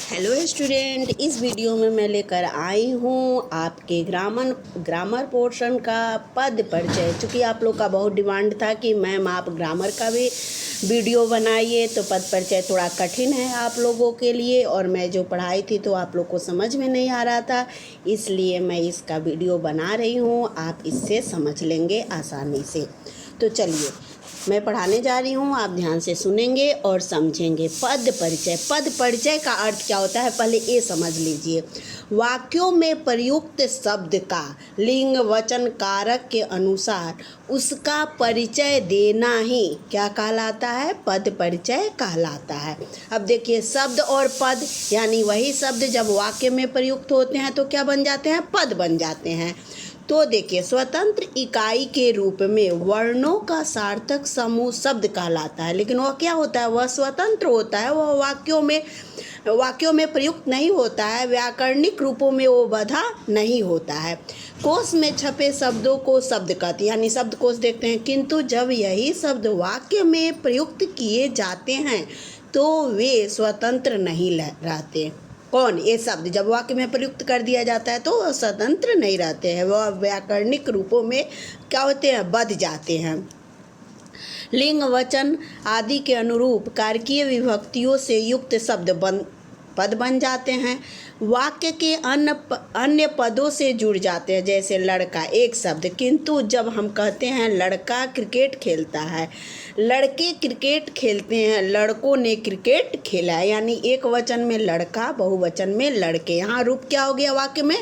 Hello student, इस video में मैं लेकर आई हूँ आपके ग्रामर पोर्शन का पद परिचय। चूँकि आप लोग का बहुत डिमांड था कि मैम आप ग्रामर का भी वीडियो बनाइए, तो पद परिचय थोड़ा कठिन है आप लोगों के लिए, और मैं जो पढ़ाई थी तो आप लोग को समझ में नहीं आ रहा था, इसलिए मैं इसका वीडियो बना रही हूँ। आप इससे समझ लेंगे आसानी से। तो चलिए मैं पढ़ाने जा रही हूँ, आप ध्यान से सुनेंगे और समझेंगे। पद परिचय का अर्थ क्या होता है, पहले ये समझ लीजिए। वाक्यों में प्रयुक्त शब्द का लिंग वचन कारक के अनुसार उसका परिचय देना ही क्या कहलाता है, पद परिचय कहलाता है। अब देखिए, शब्द और पद यानी वही शब्द जब वाक्य में प्रयुक्त होते हैं तो क्या बन जाते हैं, पद बन जाते हैं। तो देखिए, स्वतंत्र इकाई के रूप में वर्णों का सार्थक समूह शब्द कहलाता है, लेकिन वह क्या होता है, वह स्वतंत्र होता है, वह वाक्यों में प्रयुक्त नहीं होता है, व्याकरणिक रूपों में वो बाधा नहीं होता है। कोश में छपे शब्दों को शब्द कहते हैं, यानी शब्द कोश देखते हैं, किंतु जब यही शब्द वाक्य में प्रयुक्त किए जाते हैं तो वे स्वतंत्र नहीं रहते। कौन, ये शब्द जब वाक्य में प्रयुक्त कर दिया जाता है तो वह स्वतंत्र नहीं रहते हैं, वह व्याकरणिक रूपों में क्या होते हैं, बध जाते हैं। लिंग वचन आदि के अनुरूप कारकीय विभक्तियों से युक्त शब्द पद बन जाते हैं। वाक्य के अन्य पदों से जुड़ जाते हैं, जैसे लड़का एक शब्द, किंतु जब हम कहते हैं लड़का क्रिकेट खेलता है, लड़के क्रिकेट खेलते हैं, लड़कों ने क्रिकेट खेला है, यानी एक वचन में लड़का, बहुवचन में लड़के। यहाँ रूप क्या हो गया, वाक्य में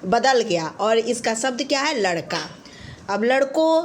बदल गया और इसका शब्द क्या है, लड़का। अब लड़कों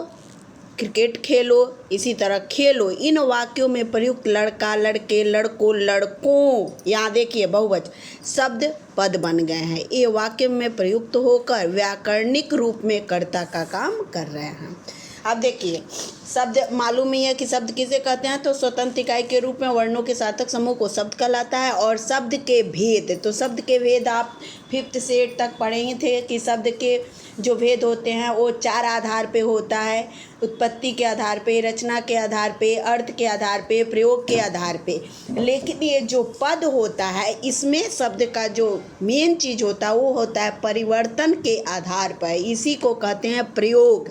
क्रिकेट खेलो, इसी तरह खेलो, इन वाक्यों में प्रयुक्त लड़का, लड़के, लड़कों, लड़कों, यहाँ देखिए बहुवचन शब्द पद बन गए हैं। ये वाक्य में प्रयुक्त होकर व्याकरणिक रूप में कर्ता का काम कर रहे हैं। अब देखिए, शब्द मालूम ही है कि शब्द किसे कहते हैं, तो स्वतंत्र इकाई के रूप में वर्णों के सार्थक समूह को शब्द कहलाता है। और शब्द के भेद, तो शब्द के भेद आप 5th से 8th तक पढ़े ही थे कि शब्द के जो भेद होते हैं वो 4 आधार पे होता है, उत्पत्ति के आधार पे, रचना के आधार पे, अर्थ के आधार पे, प्रयोग के आधार पे। लेकिन ये जो पद होता है, इसमें शब्द का जो मेन चीज़ होता है वो होता है परिवर्तन के आधार पर, इसी को कहते हैं प्रयोग।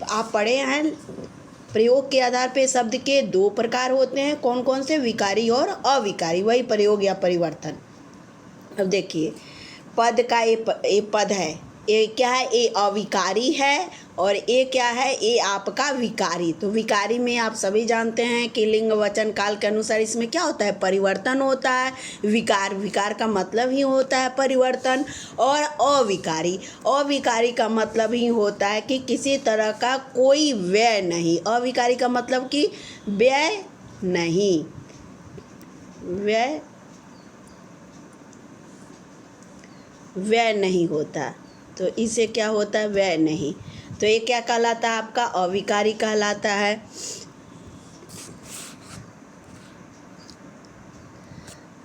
आप पढ़े हैं, प्रयोग के आधार पे शब्द के 2 प्रकार होते हैं, कौन कौन से, विकारी और अविकारी, वही प्रयोग या परिवर्तन। अब देखिए, पद का ये पद है, ये क्या है, ये अविकारी है, और ये क्या है, ये आपका विकारी। तो विकारी में आप सभी जानते हैं कि लिंग वचन काल के अनुसार इसमें क्या होता है, परिवर्तन होता है। विकार का मतलब ही होता है परिवर्तन। और अविकारी का मतलब ही होता है कि किसी तरह का कोई व्यय नहीं। अविकारी का मतलब कि व्यय नहीं होता, तो इसे क्या होता है, व्यय नहीं। तो ये क्या कहलाता है, आपका अविकारी कहलाता है।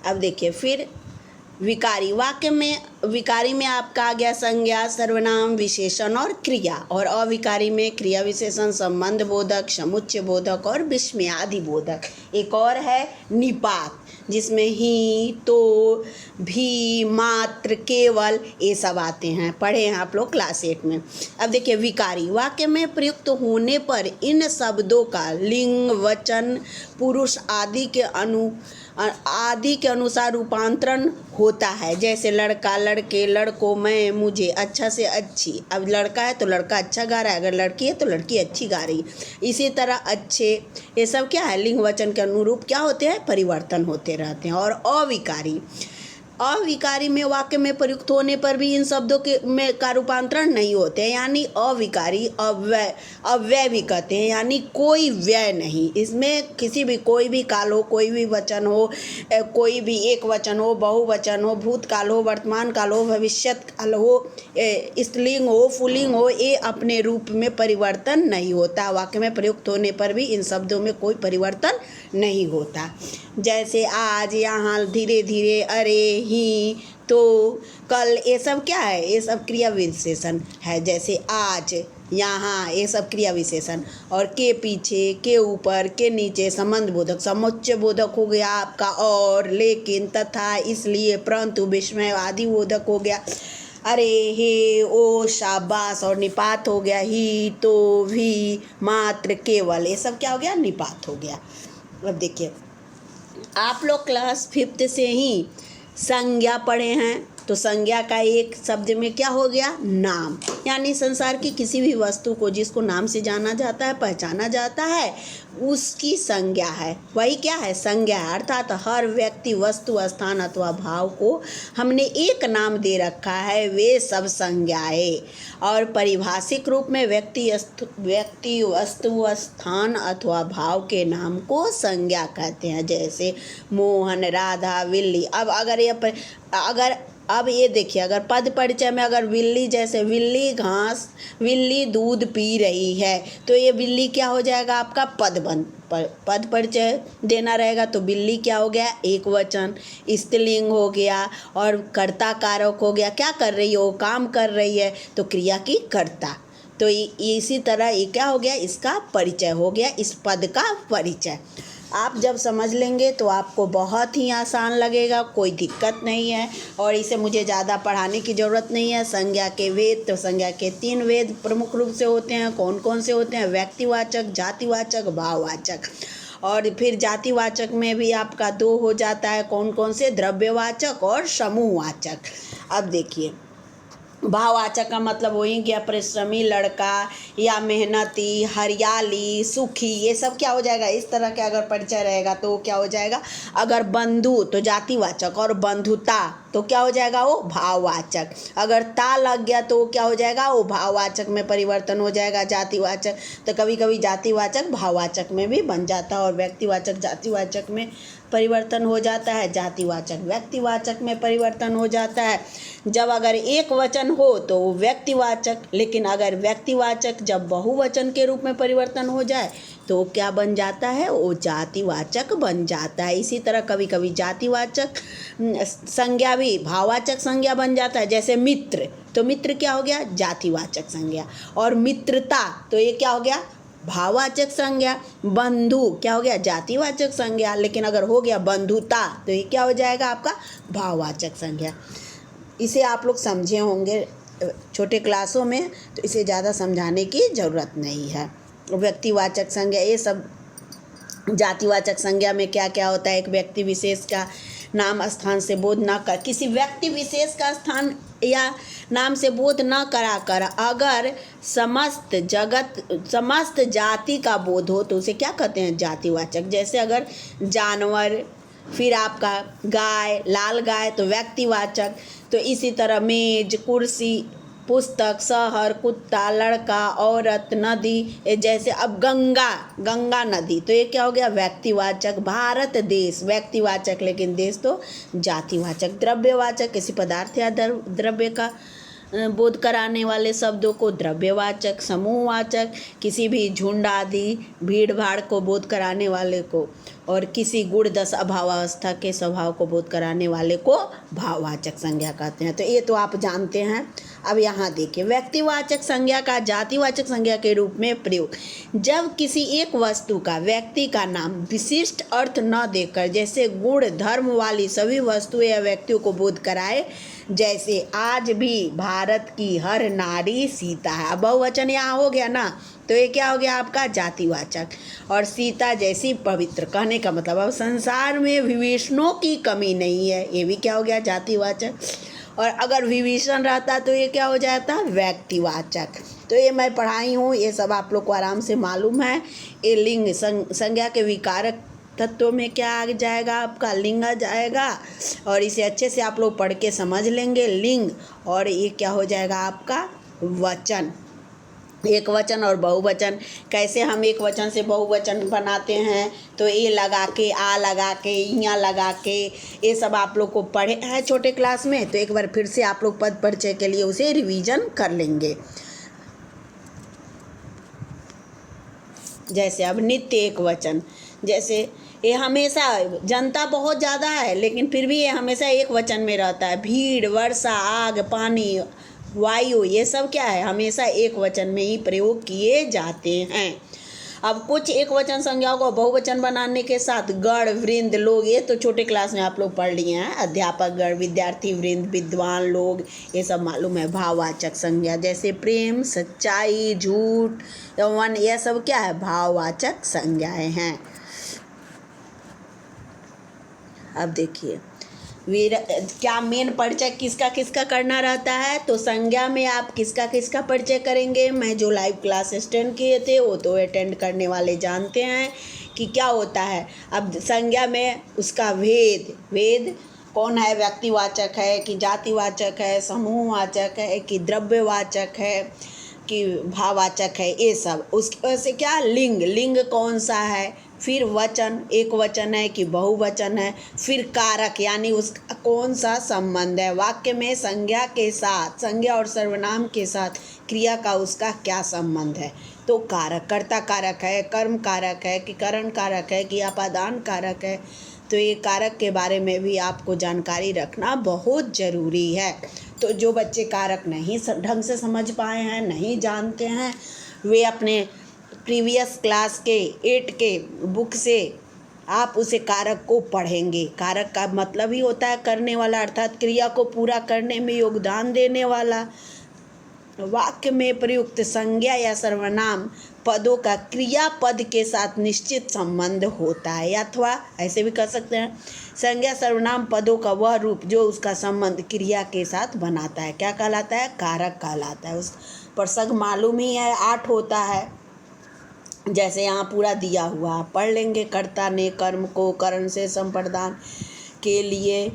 अब देखिए, फिर विकारी विकारी में आपका आ गया संज्ञा, सर्वनाम, विशेषण और क्रिया। और अविकारी में क्रिया विशेषण, संबंध बोधक, समुच्चय बोधक और विस्मयादि बोधक। एक और है निपात, जिसमें ही, तो, भी, मात्र, केवल, ये सब आते हैं, पढ़े हैं आप लोग क्लास 8 में। अब देखिए, विकारी वाक्य में प्रयुक्त होने पर इन शब्दों का लिंग वचन पुरुष आदि के अनुसार रूपांतरण होता है, जैसे लड़का, लड़के, लड़कों, मैं, मुझे, अच्छा से अच्छी। अब लड़का है तो लड़का अच्छा गा रहा है, अगर लड़की है तो लड़की अच्छी गा रही है। इसी तरह अच्छे, ये सब क्या है, लिंग वचन के अनुरूप क्या होते हैं, परिवर्तन होते रहते हैं। और अविकारी में वाक्य में प्रयुक्त होने पर भी इन शब्दों का रूपांतरण नहीं होते हैं, यानी अविकारी, अव्यय भी कहते हैं, यानी कोई व्यय नहीं। इसमें कोई भी काल हो, कोई भी वचन हो, कोई भी एक वचन हो, बहुवचन हो, भूतकाल हो, वर्तमान काल हो, भविष्यत काल हो, स्त्रीलिंग हो, पुल्लिंग हो, ये अपने रूप में परिवर्तन नहीं होता। वाक्य में प्रयुक्त होने पर भी इन शब्दों में कोई परिवर्तन नहीं होता। जैसे आज, यहाँ, धीरे धीरे, अरे, ही, तो, कल, ये सब क्या है, ये सब क्रिया विशेषण है। जैसे आज, यहाँ, ये सब क्रिया विशेषण। और के पीछे, के ऊपर, के नीचे संबंध बोधक, समुच्चय बोधक हो गया आपका, और, लेकिन, तथा, इसलिए, परंतु, विस्मय आदि बोधक हो गया। अरे, हे, ओ, शाबाश, और निपात हो गया ही, तो, भी, मात्र, केवल, ये सब क्या हो गया, निपात हो गया। अब देखिए, आप लोग क्लास 5th से ही संज्ञा पढ़े हैं, तो संज्ञा का एक शब्द में क्या हो गया, नाम, यानी संसार की किसी भी वस्तु को जिसको नाम से जाना जाता है, पहचाना जाता है, उसकी संज्ञा है। वही क्या है, संज्ञा है। अर्थात हर व्यक्ति, वस्तु, स्थान अथवा भाव को हमने एक नाम दे रखा है, वे सब संज्ञाएं। और परिभाषिक रूप में व्यक्ति, वस्तु, स्थान अथवा भाव के नाम को संज्ञा कहते हैं। जैसे मोहन, राधा, बिल्ली। अब ये देखिए, अगर पद परिचय में अगर बिल्ली, जैसे बिल्ली घास, बिल्ली दूध पी रही है, तो ये बिल्ली क्या हो जाएगा आपका, पद परिचय देना रहेगा। तो बिल्ली क्या हो गया, एक वचन, स्त्रीलिंग हो गया, और कर्ता कारक हो गया। क्या कर रही हो, काम कर रही है, तो क्रिया की कर्ता। तो इसी तरह ये क्या हो गया, इसका परिचय हो गया, इस पद का परिचय। आप जब समझ लेंगे तो आपको बहुत ही आसान लगेगा, कोई दिक्कत नहीं है, और इसे मुझे ज़्यादा पढ़ाने की ज़रूरत नहीं है। संज्ञा के वेद, तो संज्ञा के 3 वेद प्रमुख रूप से होते हैं। कौन कौन से होते हैं, व्यक्तिवाचक, जातिवाचक, भाववाचक। और फिर जातिवाचक में भी आपका 2 हो जाता है, कौन कौन से, द्रव्यवाचक और समूहवाचक। अब देखिए, भाववाचक का मतलब वही गया, परिश्रमी, लड़का या मेहनती, हरियाली, सुखी, ये सब क्या हो जाएगा, इस तरह के अगर परिचय रहेगा तो क्या हो जाएगा। अगर बंधु तो जातिवाचक, और बंधुता तो क्या हो जाएगा, वो भाववाचक। अगर ता लग गया तो क्या हो जाएगा, वो भाववाचक में परिवर्तन हो जाएगा, जातिवाचक। तो कभी कभी जातिवाचक भाववाचक में भी बन जाता है, और व्यक्तिवाचक जातिवाचक में परिवर्तन हो जाता है, जातिवाचक व्यक्तिवाचक में परिवर्तन हो जाता है। जब अगर एक वचन हो तो वो व्यक्तिवाचक, लेकिन अगर व्यक्तिवाचक जब बहुवचन के रूप में परिवर्तन हो जाए तो क्या बन जाता है, वो जातिवाचक बन जाता है। इसी तरह कभी कभी जातिवाचक संज्ञा भी भाववाचक संज्ञा बन जाता है। जैसे मित्र, तो मित्र क्या हो गया, जातिवाचक संज्ञा। और मित्रता, तो ये क्या हो गया, भाववाचक संज्ञा। बंधु क्या हो गया, जातिवाचक संज्ञा। लेकिन अगर हो गया बंधुता तो ये क्या हो जाएगा आपका, भाववाचक संज्ञा। इसे आप लोग समझे होंगे छोटे क्लासों में, तो इसे ज़्यादा समझाने की ज़रूरत नहीं है। व्यक्तिवाचक संज्ञा, ये सब। जातिवाचक संज्ञा में क्या क्या होता है, एक व्यक्ति विशेष का नाम स्थान से बोध न कर, किसी व्यक्ति विशेष का स्थान या नाम से बोध न कराकर अगर समस्त जाति का बोध हो तो उसे क्या कहते हैं, जातिवाचक। जैसे अगर जानवर, फिर आपका गाय, लाल गाय, तो व्यक्तिवाचक। तो इसी तरह मेज, कुर्सी, पुस्तक, शहर, कुत्ता, लड़का, औरत, नदी। जैसे अब गंगा नदी, तो ये क्या हो गया, व्यक्तिवाचक। भारत देश, व्यक्तिवाचक, लेकिन देश तो जातिवाचक। द्रव्यवाचक, किसी पदार्थ या द्रव्य का बोध कराने वाले शब्दों को द्रव्यवाचक। समूहवाचक, किसी भी झुंड आदि भीड़ भाड़ को बोध कराने वाले को, और किसी गुण दशा अभावावस्था के स्वभाव को बोध कराने वाले को भाववाचक संज्ञा कहते हैं। तो ये तो आप जानते हैं। अब यहाँ देखिए, व्यक्तिवाचक संज्ञा का जातिवाचक संज्ञा के रूप में प्रयोग, जब किसी एक वस्तु का, व्यक्ति का नाम विशिष्ट अर्थ न देकर जैसे गुण धर्म वाली सभी वस्तुएं या व्यक्तियों को बोध कराए। जैसे आज भी भारत की हर नारी सीता है, अब बहुवचन यहाँ हो गया ना, तो ये क्या हो गया आपका, जातिवाचक। और सीता जैसी पवित्र, कहने का मतलब अब संसार में विभीषणों की कमी नहीं है, ये भी क्या हो गया, जातिवाचक। और अगर विभीषण रहता तो ये क्या हो जाता, व्यक्तिवाचक। तो ये मैं पढ़ाई हूँ, ये सब आप लोग को आराम से मालूम है। ये लिंग संज्ञा के विकारक तत्व में क्या आ जाएगा आपका, लिंग आ जाएगा। और इसे अच्छे से आप लोग पढ़ के समझ लेंगे, लिंग। और ये क्या हो जाएगा आपका, वचन। एक वचन और बहुवचन, कैसे हम एक वचन से बहुवचन बनाते हैं, तो ए लगा के, आ लगा के, इया लगा के, ये सब आप लोग को पढ़े हैं छोटे क्लास में। तो एक बार फिर से आप लोग पद परिचय के लिए उसे रिवीजन कर लेंगे। जैसे अब नित्य एक वचन, जैसे ये हमेशा, जनता बहुत ज़्यादा है लेकिन फिर भी ये हमेशा एक वचन में रहता है। भीड़, वर्षा, आग, पानी, वायु, ये सब क्या है, हमेशा एक वचन में ही प्रयोग किए जाते हैं। अब कुछ एक वचन संज्ञाओं को बहुवचन बनाने के साथ गण, वृंद, लोग, ये तो छोटे क्लास में आप लोग पढ़ लिए हैं। अध्यापक गण, विद्यार्थी वृंद, विद्वान लोग, ये सब मालूम है। भाववाचक संज्ञा जैसे प्रेम, सच्चाई, झूठ, यौवन, यह सब क्या है, भाववाचक संज्ञाएं हैं। अब देखिए क्या मेन परिचय किसका किसका करना रहता है, तो संज्ञा में आप किसका किसका परिचय करेंगे। मैं जो लाइव क्लास अटेंड किए थे वो तो अटेंड करने वाले जानते हैं कि क्या होता है। अब संज्ञा में उसका भेद कौन है, व्यक्तिवाचक है कि जातिवाचक है, समूहवाचक है कि द्रव्यवाचक है कि भाववाचक है, ये सब। उसके से क्या, लिंग कौन सा है, फिर वचन, एक वचन है कि बहुवचन है, फिर कारक यानी उसका कौन सा संबंध है। वाक्य में संज्ञा के साथ, संज्ञा और सर्वनाम के साथ क्रिया का उसका क्या संबंध है। तो कारक कर्ता कारक है, कर्म कारक है कि करण कारक है कि अपादान कारक है। तो ये कारक के बारे में भी आपको जानकारी रखना बहुत ज़रूरी है। तो जो बच्चे कारक नहीं ढंग से समझ पाए हैं, नहीं जानते हैं, वे अपने प्रीवियस क्लास के 8 के बुक से आप उसे कारक को पढ़ेंगे। कारक का मतलब ही होता है करने वाला, अर्थात क्रिया को पूरा करने में योगदान देने वाला। वाक्य में प्रयुक्त संज्ञा या सर्वनाम पदों का क्रियापद के साथ निश्चित संबंध होता है, अथवा ऐसे भी कर सकते हैं, संज्ञा सर्वनाम पदों का वह रूप जो उसका संबंध क्रिया के साथ बनाता है, क्या कहलाता है, कारक कहलाता है। उस पर सग मालूम ही है, 8 होता है। जैसे यहाँ पूरा दिया हुआ, पढ़ लेंगे। कर्ता ने कर्म को करण से संप्रदान के लिए,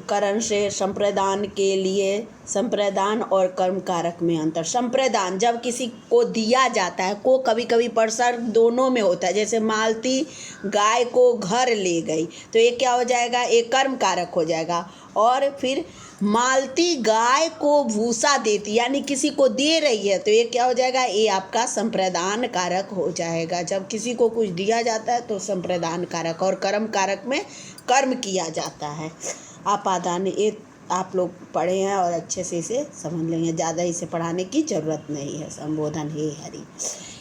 करण से संप्रदान के लिए, संप्रदान और कर्म कारक में अंतर। संप्रदान जब किसी को दिया जाता है, को कभी कभी परसर दोनों में होता है। जैसे मालती गाय को घर ले गई, तो ये क्या हो जाएगा, एक कर्म कारक हो जाएगा। और फिर मालती गाय को भूसा देती, यानी किसी को दे रही है, तो ये क्या हो जाएगा, ये आपका संप्रदान कारक हो जाएगा। जब किसी को कुछ दिया जाता है तो संप्रदान कारक। और कर्म कारक में कर्म किया जाता है। अपादान, ये आप लोग पढ़े हैं और अच्छे से इसे समझ लेंगे, ज़्यादा इसे पढ़ाने की ज़रूरत नहीं है। संबोधन हे हरि,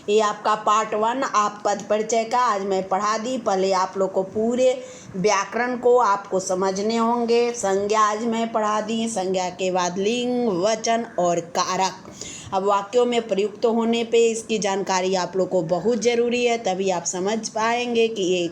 ये आपका पार्ट 1 आप पद परिचय का आज मैं पढ़ा दी। पहले आप लोग को पूरे व्याकरण को आपको समझने होंगे। संज्ञा आज मैं पढ़ा दी, संज्ञा के बाद लिंग, वचन और कारक। अब वाक्यों में प्रयुक्त होने पे इसकी जानकारी आप लोग को बहुत ज़रूरी है, तभी आप समझ पाएंगे कि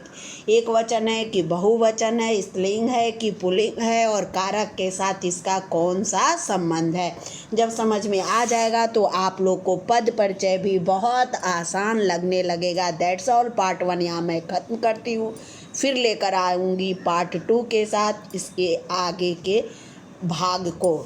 एक वचन है कि बहुवचन है, स्त्रीलिंग है कि पुल्लिंग है, और कारक के साथ इसका कौन सा संबंध है। जब समझ में आ जाएगा तो आप लोग को पद परिचय भी बहुत आसान लगने लगेगा। That's all. पार्ट 1 यहाँ मैं ख़त्म करती हूँ, फिर लेकर आऊँगी पार्ट 2 के साथ इसके आगे के भाग को।